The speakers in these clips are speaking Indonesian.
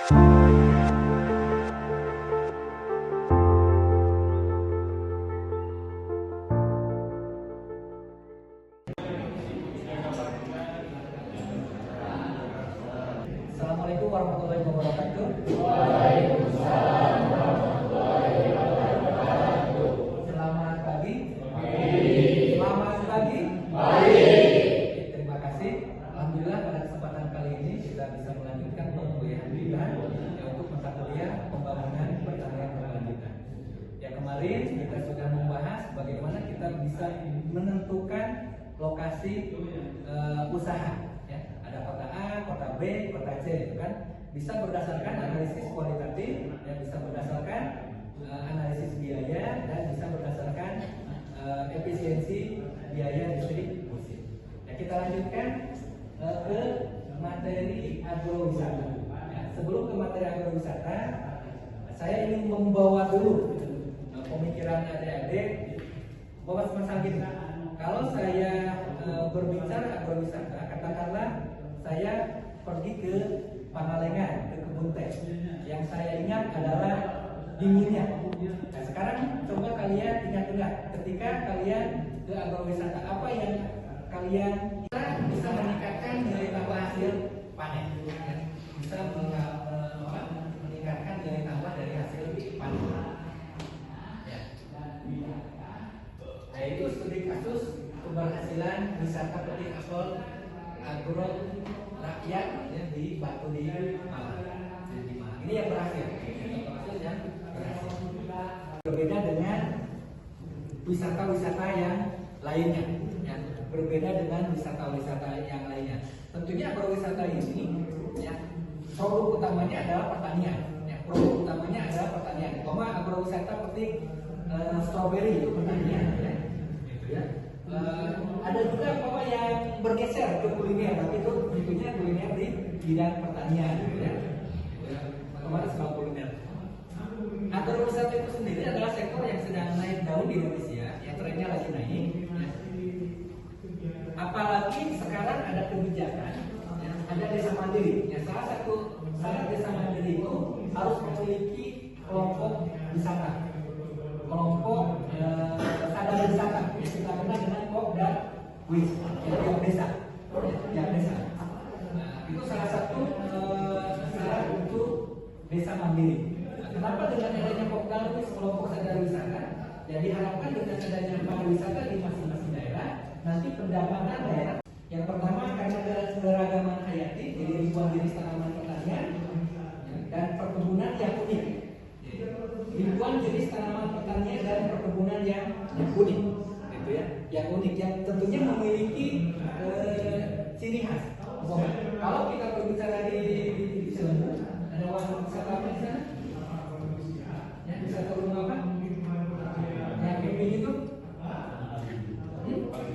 Assalamualaikum warahmatullahi wabarakatuh. Waalaikumsalam warahmatullahi wabarakatuh. Selamat pagi. Selamat pagi. Terima kasih. Alhamdulillah pada kesempatan kali ini kita bisa melanjutkan perkuliahan kita untuk mata kuliah pembangunan pertanian berkelanjutan. Ya, kemarin kita sudah membahas bagaimana kita bisa menentukan lokasi usaha. Ya, ada kota A, kota B, kota C, kan? Bisa berdasarkan analisis kualitatif, ya, bisa berdasarkan analisis biaya, dan bisa berdasarkan efisiensi biaya distribusi. Ya, kita lanjutkan ke materi agrowisata. Ya, sebelum ke materi agrowisata, saya ingin membawa dulu pemikiran adik-adik bahwa semacam gini. Kalau saya berbicara agrowisata, katakanlah saya pergi ke Pangalengan, ke kebun teh. Yang saya ingat adalah dinginnya. Nah, sekarang coba kalian ingat-ingat ketika kalian ke agrowisata, apa yang kalian bisa meningkatkan nilai tambah hasil panen, ya. Bisa meningkatkan nilai tambah dari hasil panen. Ya. Nah, itu studi kasus keberhasilan wisata petik apel agro rakyat, ya, di Batu di Malang. Ini yang berhasil. Kasus yang berhasil. Berbeda dengan wisata-wisata yang lainnya. Ya, berbeda dengan wisata-wisata yang lainnya. Tentunya agrowisata ini, ya, produk utamanya adalah pertanian. Ya, produk utamanya adalah pertanian. Agrowisata petik stroberi itu pertanian. Ya. Ya. Ada juga yang bergeser ke kuliner, tapi itu tentunya kuliner di bidang pertanian, ya. Otomatis soal kuliner. Agrowisata itu sendiri adalah sektor yang sedang naik daun di Indonesia, yang trennya lagi naik. Ya. Apalagi sekarang ada kebijakan, ya, ada desa mandiri. Ya, salah satu syarat desa mandiri itu harus memiliki kelompok wisata, kelompok sadar wisata, yang kita kenal dengan Kopda Wis, yang desa, yang desa. Nah, itu salah satu syarat untuk desa mandiri. Nah, kenapa dengan adanya Kopda Wis, kelompok sadar wisata? Jadi diharapkan dengan adanya pariwisata di masing-masing daerah, nanti pendapatan daerah. Yang pertama karena keragaman hayati, jadi ribuan jenis tanaman pertanian dan perkebunan yang unik. Ribuan jenis tanaman pertanian dan perkebunan yang unik, gitu ya, yang unik, yang tentunya memiliki ciri khas. Kalau kita berbicara di Cilembu, ada warna wisata apa di sana? Ya, wisata rumah apa? Yang kayak gitu,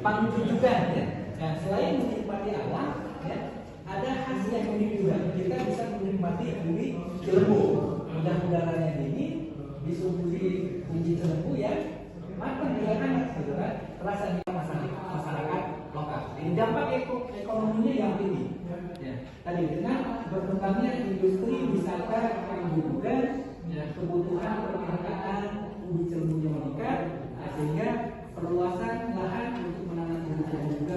pangjujugan, ya. Nah, selain menikmati alam, ya, ada khas yang unik juga. Kita bisa menikmati di Cilembu, udara-udaranya dingin, disuguhi kunci Cilembu yang matang juga hangat, gitu kan, terasa di masyarakat lokal. Ini dampak ekonominya yang tinggi. Ya. Tadi dengan berkembangnya industri wisata hiburan, ya, kebutuhan permintaan ubi Cilembunya meningkat, sehingga perluasan lahan untuk menanam ubi Cilembu juga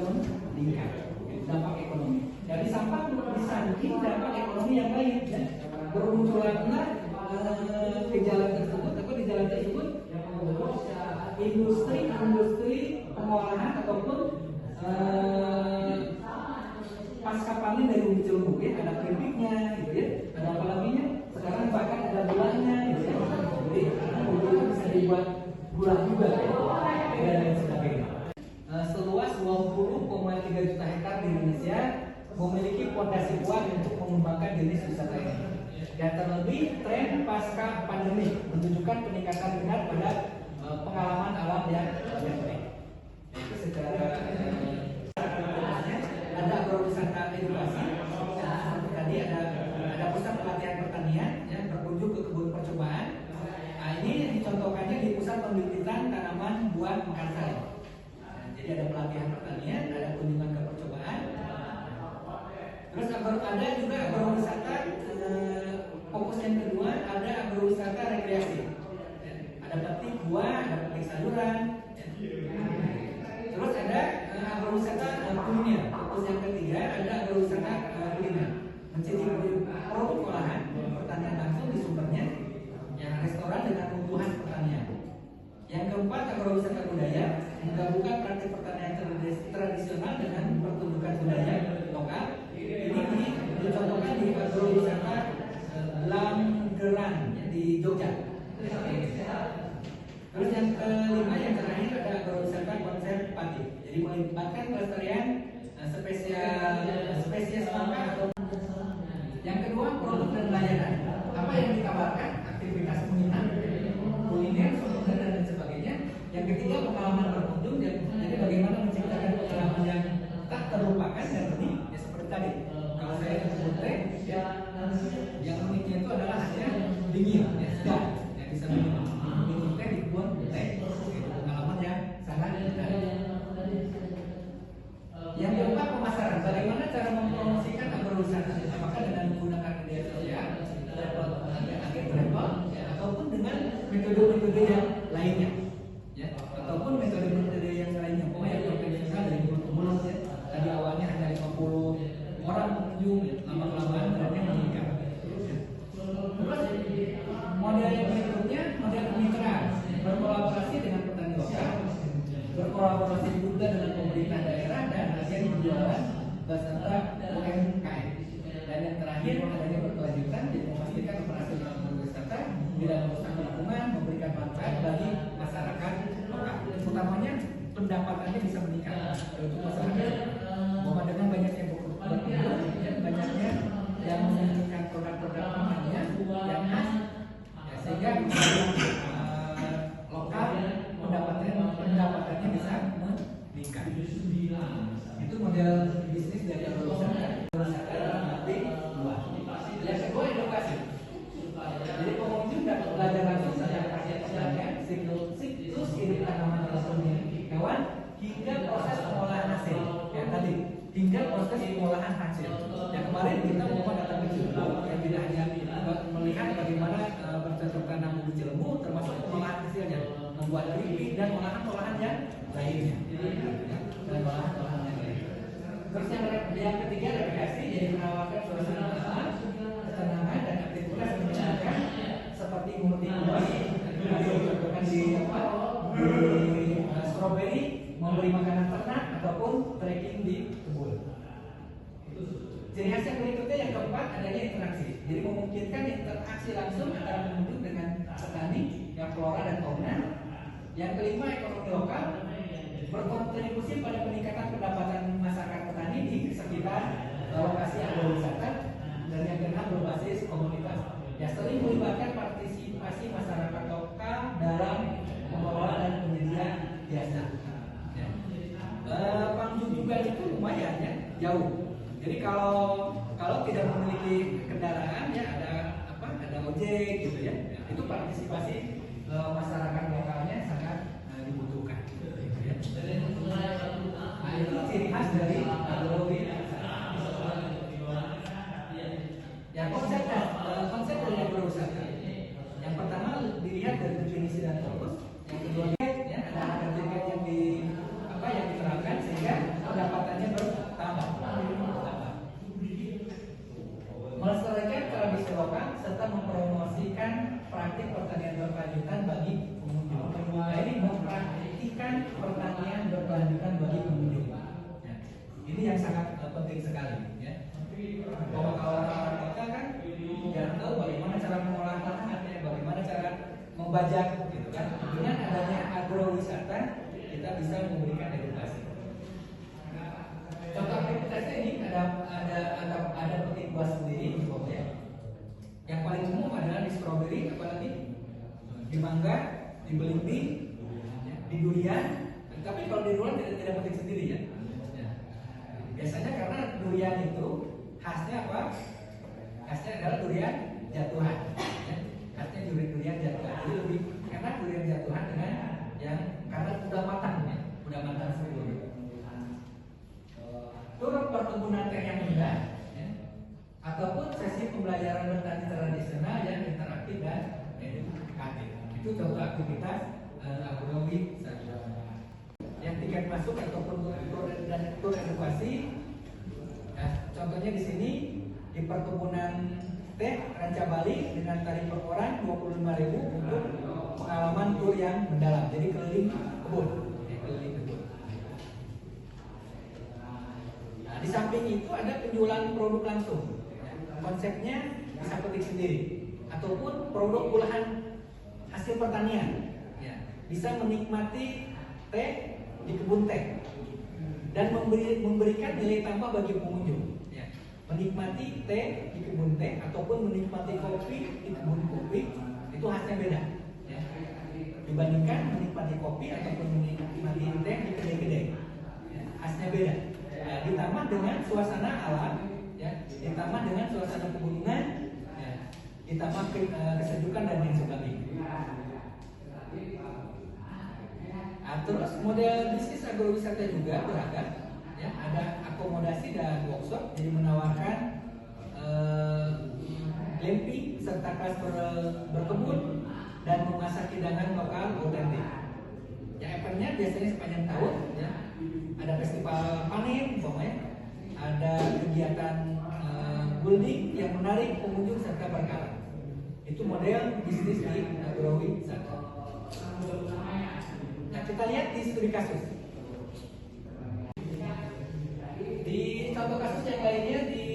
meningkat. Dampak ekonomi. Jadi sampah disanding dampak ekonomi yang lain, ya. Bermunculannya di jalan tersebut industri pengolahan ataupun pasca panen dari ubi Cilembu, ya. Ada keripiknya, gitu ya. Ada apa laginya? Sekarang bahkan ada gulanya, gitu ya. Jadi ubi itu bisa dibuat gula juga, ya, dan sebagainya. Seluas 20,3 juta hektar di Indonesia memiliki fondasi kuat untuk mengembangkan jenis wisata ini. Dan terlebih tren pasca pandemi menunjukkan peningkatan minat pada pengalaman alam yang baik. Itu secara ada agrowisata edukasi. Tadi ada pusat pelatihan pertanian yang berkunjung ke kebun percobaan. Nah, ini dicontohkannya di pusat pembibitan tanaman buah mekarsari. Jadi ada pelatihan pertanian, ada kunjungan ke percobaan. Terus ada juga agrowisata mengembangkan pelestarian spesies mangga atau yang kedua produk dan layanan. Apa yang ditawarkan? Aktivitas menginap, kuliner, souvenir dan lain sebagainya. Yang ketiga pengalaman berkunjung. Jadi bagaimana menciptakan pengalaman yang tak terlupakan dan unik. Ya seperti tadi. Kalau saya ke kebun teh, ya, yang uniknya itu adalah hasilnya dingin, ya sedap, ya bisa minum teh di kebun teh. Itu pengalaman yang sangat menarik. Yang keempat pemasaran. Bagaimana cara mempromosikan agrowisata? Apakah dengan menggunakan media sosial, agen travel, ya, ataupun dengan metode-metode yang lainnya, ya, ataupun metode-metode yang lainnya. Pokoknya yang konvensional dari mulut ke mulut, ya. Tadi awalnya hanya 50 orang pengunjung, ya. Lama-kelamaan trennya meningkat. Ya. Terus model yang berikutnya model kemitraan, berkolaborasi dengan petani lokal, berkolaborasi juga dengan pemerintah daerah dan agen penjualan beserta UMKM. Dan yang terakhir adanya berkelanjutan, jadi memastikan operasi pariwisata tidak merusak lingkungan, memberikan manfaat bagi masyarakat lokal. Utamanya pendapatannya bisa meningkat untuk masyarakat. Bahwa dengan banyaknya berkunjung, banyaknya yang memiliki produk-produk pangannya yang khas, ya, sehingga lokal pendapatannya bisa meningkat. Itu model bisnis dari agrowisata. Yang kedua edukasi. Jadi pengunjung dapat belajar langsung tentang proses pertanian, siklus hidup tanaman ataupun hewan, hingga proses pengolahan hasil. Ya tadi, hingga proses pengolahan hasil. Yang kemarin kita mau datang ke Cilembu, yang tidak hanya melihat bagaimana bercocok tanam di Cilembu, termasuk pengolahan hasilnya, membuat keripik dan olahan-olahan yang lainnya. Dan olahan-olahan yang lainnya. Terus yang ketiga rekreasi, jadi menawarkan suasana alam, ketenangan dan aktivitas menyenangkan seperti multi-multi, contohkan di stroberi, memberi makanan ternak ataupun trekking di kebun. Ciri khas yang berikutnya yang keempat adanya interaksi. Jadi memungkinkan interaksi langsung antara pengunjung dengan petani, yang flora dan fauna. Yang kelima ekonomi lokal, berkontribusi pada peningkatan pendapatan masyarakat petani di sekitar lokasi agrowisata. Dan yang keenam berbasis komunitas. Ya sering melibatkan partisipasi masyarakat lokal dalam pengelola dan penyedia jasa. Ya. Panggung itu lumayan ya, jauh. Jadi kalau tidak memiliki kendaraan ya ada ojek gitu ya. Itu partisipasi masyarakat lokalnya sangat dibutuhkan. Gitu ya. Nah itu ciri khas dari agrowisata. Ya konsep dari agrowisata. Yang pertama dilihat dari definisi dan fokus. Yang kedua ya ada tiket yang diterapkan sehingga pendapatannya bertambah. Melestarikan tradisi lokal serta mempromosikan praktik pertanian berkelanjutan bagi pengunjung. Nah, ini mempraktikkan pertanian berkelanjutan bagi pengunjung. Ya. Ini yang sangat penting sekali. Ya. Bahwa kalau orang lokal kan tidak tahu bagaimana cara mengolah lahan, ya, bagaimana cara membajak, gitu kan. Dengan adanya agrowisata kita bisa memberikan edukasi. Contoh aktivitasnya ini ada petik buah sendiri, ya. Yang paling umum adalah di stroberi, apalagi di mangga, di belimbing, ya, di durian. Tapi kalau di durian tidak petik sendiri ya. Biasanya karena durian itu khasnya apa? Khasnya adalah durian jatuhan. Ya. Khasnya durian jatuhan. Jadi lebih karena durian jatuhan dengan yang karena sudah matang ya, sudah matang sebelum. Turut perkebunan teh yang mudah, ya. Ataupun sesi pembelajaran bertani tradisional yang interaktif dan edukatif. Itu contoh aktivitas agrowisata. Yang tiket masuk ataupun tur edukasi. Nah, contohnya di sini di perkebunan teh Ranca Bali dengan tarif per orang 25.000 untuk pengalaman tur yang mendalam. Jadi keliling kebun, keliling kebun. Nah, di samping itu ada penjualan produk langsung. Konsepnya bisa petik sendiri ataupun produk olahan hasil pertanian. Ya, bisa menikmati teh di kebun teh. dan memberikan nilai tambah bagi pengunjung. Ya. Menikmati teh di kebun teh ataupun menikmati kopi di kebun kopi itu hasilnya beda. Ya. Dibandingkan menikmati kopi ataupun menikmati teh di kedai-kedai, ya, hasilnya beda. Ya, ditambah dengan suasana alam, ya, ditambah dengan suasana pegunungan, ya, ditambah kesejukan dan lain sebagainya. Nah, terus model bisnis agrowisata juga beragam, ya, ada akomodasi dan workshop, jadi menawarkan glamping serta kelas berkebun dan memasak hidangan lokal otentik. Ya, eventnya biasanya sepanjang tahun, ya, ada festival panen, pokoknya ada kegiatan building yang menarik pengunjung serta berkala. Itu model bisnis di agrowisata. Nah, kita lihat di studi kasus. Di contoh kasus yang lainnya di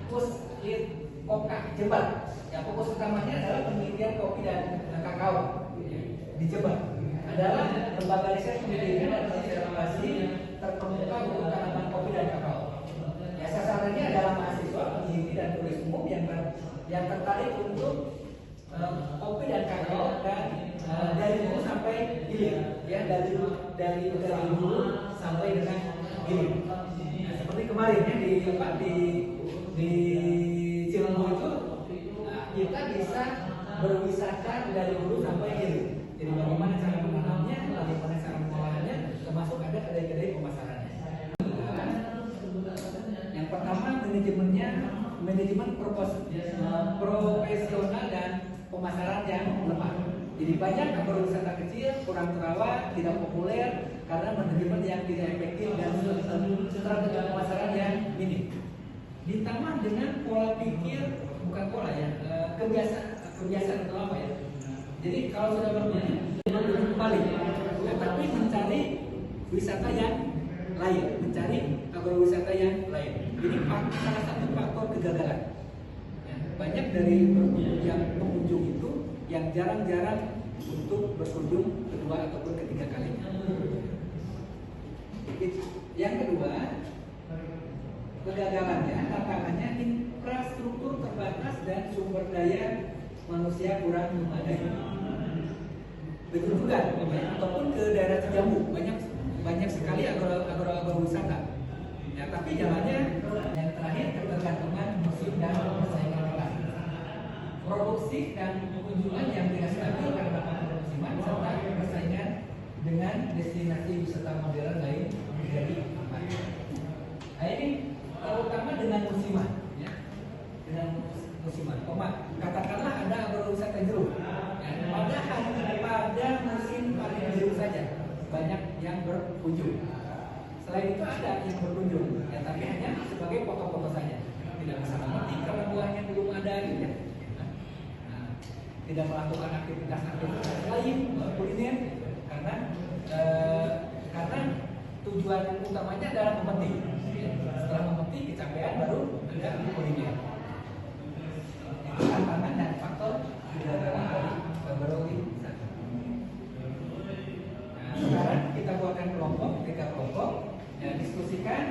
Puslitpok Jember. Ya, fokus utamanya adalah penelitian kopi dan kakao di Jember. Adalah lembaga riset pendidikan dan konservasi terkemuka untuk tanaman kopi dan kakao. Ya, sasarannya adalah mahasiswa, peneliti dan turis umum yang tertarik untuk kopi dan kakao dan dari dulu sampai hilir, ya, dari dulu sampai dengan hilir. Nah, seperti kemarin ya di Cilenggu itu, nah, kita bisa berwisata dari dulu sampai hilir. Jadi bagaimana cara menanamnya, bagaimana cara mengolahnya, termasuk ada kedai-kedai pemasarannya. Yang pertama manajemen profesional dan pemasaran yang lemah. Jadi banyak agrowisata kecil, kurang terawat, tidak populer karena manajemen yang tidak efektif dan strategi pemasaran yang minim. Ditambah dengan pola pikir, bukan pola ya, kebiasaan atau apa ya. Jadi kalau sudah berbunyi, kembali, ya, tapi mencari wisata yang lain, mencari agrowisata yang lain. Jadi salah satu faktor kegagalan. Ya, banyak dari pengunjung itu yang jarang-jarang untuk berkunjung kedua ataupun ketiga kalinya. Yang kedua, kegagalannya, tantangannya infrastruktur terbatas dan sumber daya manusia kurang memadai. Begitu juga, ataupun ke daerah Jambu banyak sekali agrowisata. Ya, tapi jalannya yang terakhir ketergantungan musim dan persaingan kelas. Produksi dan kunjungan yang tidak stabil karena faktor musiman serta persaingan dengan destinasi wisata modern lain menjadi aman. Nah, ini terutama dengan musiman, ya, dengan musiman. Katakanlah ada agrowisata jeruk, ya, pada musim panen jeruk saja banyak yang berkunjung. Selain itu ada yang berkunjung, ya, tapi hanya sebagai foto-foto saja, tidak bisa memetik karena buahnya belum ada, gitu ya. Tidak melakukan aktivitas lain kuliner karena tujuan utamanya adalah memetik. Setelah memetik kecapean baru tidak kuliner. Itu tantangan dan faktor kegagalan dari agrowisata. Nah, sekarang kita buatkan kelompok, 3 kelompok, dan diskusikan.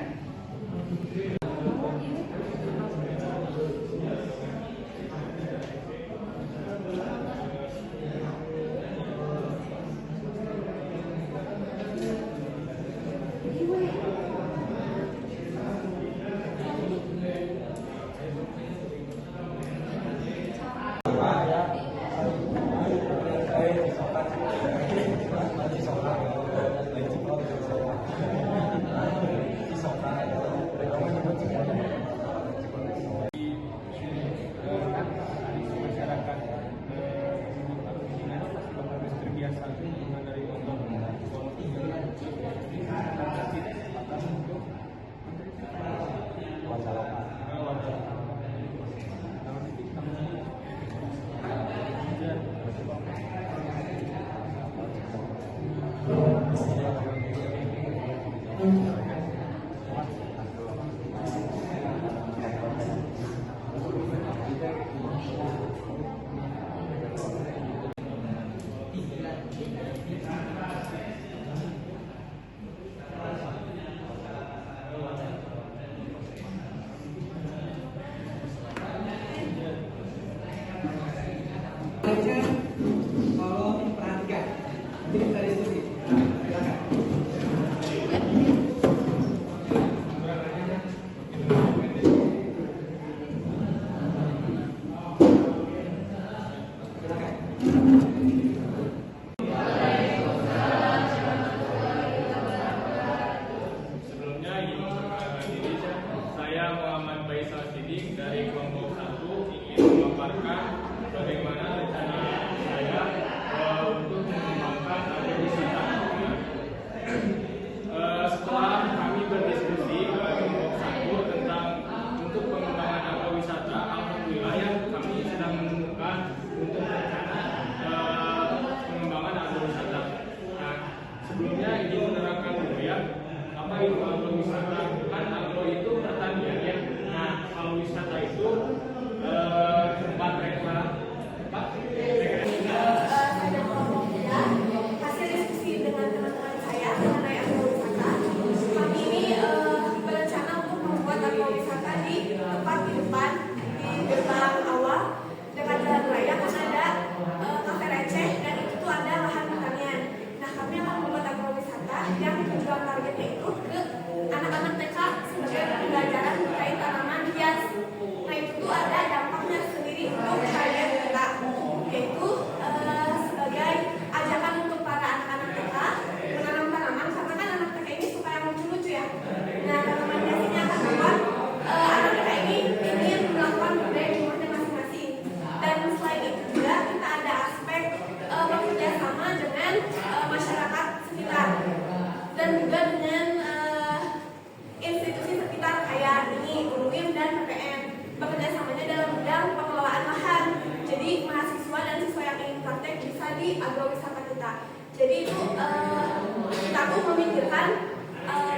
kita tuh memikirkan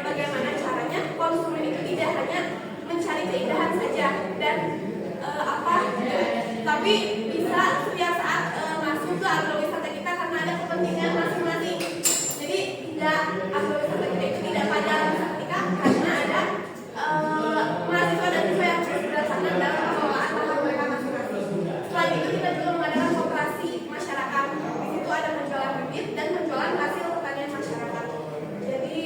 bagaimana caranya konsumen itu tidak hanya mencari keindahan saja dan tapi bisa setiap saat masuk ke agrowisata kita karena ada kepentingan masing-masing. Jadi tidak agrowisata kita itu tidak pada ketika karena ada mahasiswa dan siswa yang terus berdasarkan dalam pengelolaan lahan mereka masing-masing. Selain itu kita juga mengadakan koperasi masyarakat. Di situ ada penjualan bibit dan penjualan hasil pertanian masyarakat. Jadi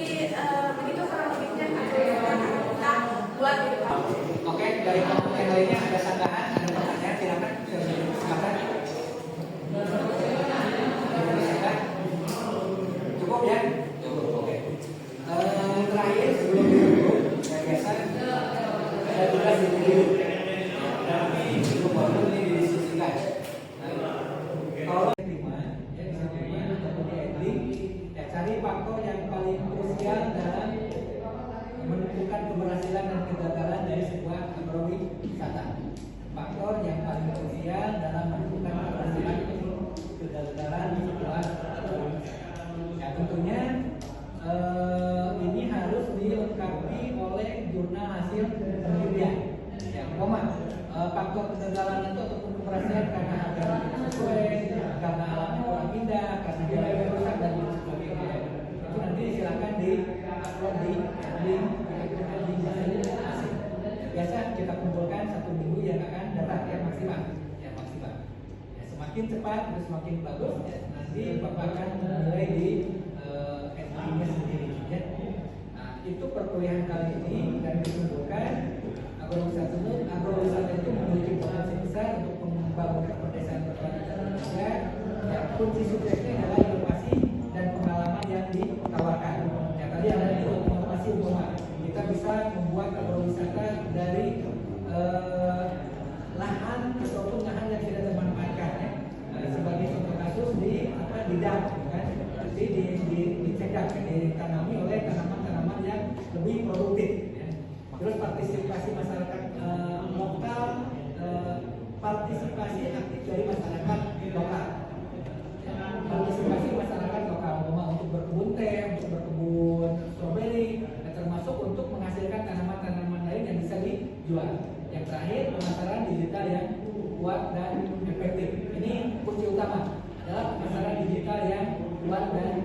begitu kurang lebihnya agrowisata kita buat di depan. Oke, dari kelompok yang lainnya ada sanggahan, ada pertanyaan, silakan. Silakan. Cukup ya? Cukup, oke. Terakhir sebelum ditutup, saya biasa ada tugas di video. Tapi itu baru ini didiskusikan. Kalau terima, ya bisa terima atau di ending, ya cari faktor yang paling krusial dalam menentukan keberhasilan dan kegagalan dari sebuah agrowisata. Faktor yang paling krusial dalam menentukan keberhasilan dan kegagalan sebuah agrowisata. Ya tentunya ini harus dilengkapi oleh jurnal hasil penelitian. Ya, faktor kegagalan itu ataupun keberhasilan karena harga tidak sesuai, karena alamnya kurang indah, karena biaya rusak dan lain sebagainya. Itu nanti silakan di upload di hasil. Biasa kita kumpulkan 1 minggu yang akan datang ya maksimal. Ya, semakin cepat terus semakin bagus ya, nanti Bapak akan menilai di endingnya sendiri ya. Nah, itu perkuliahan kali ini dan dikumpulkan agrowisata itu memiliki potensi besar untuk membangun pedesaan berkelanjutan Indonesia. Ya, kunci suksesnya adalah inovasi dan pengalaman yang ditawarkan. Ya, tadi ada inovasi umpama. Kita bisa membuat agrowisata dari lahan ataupun lahan yang tidak termanfaatkan ya. Sebagai contoh kasus di dam kan, dicedak ditanami oleh tanaman-tanaman yang lebih produktif ya. Terus partisipasi masyarakat lokal, partisipasi aktif dari masyarakat lokal. Partisipasi masyarakat lokal untuk berkebun teh, untuk berkebun stroberi, termasuk untuk menghasilkan tanaman-tanaman lain yang bisa dijual. Yang terakhir, pemasaran digital yang kuat dan efektif. Ini kunci utama adalah pemasaran digital yang kuat dan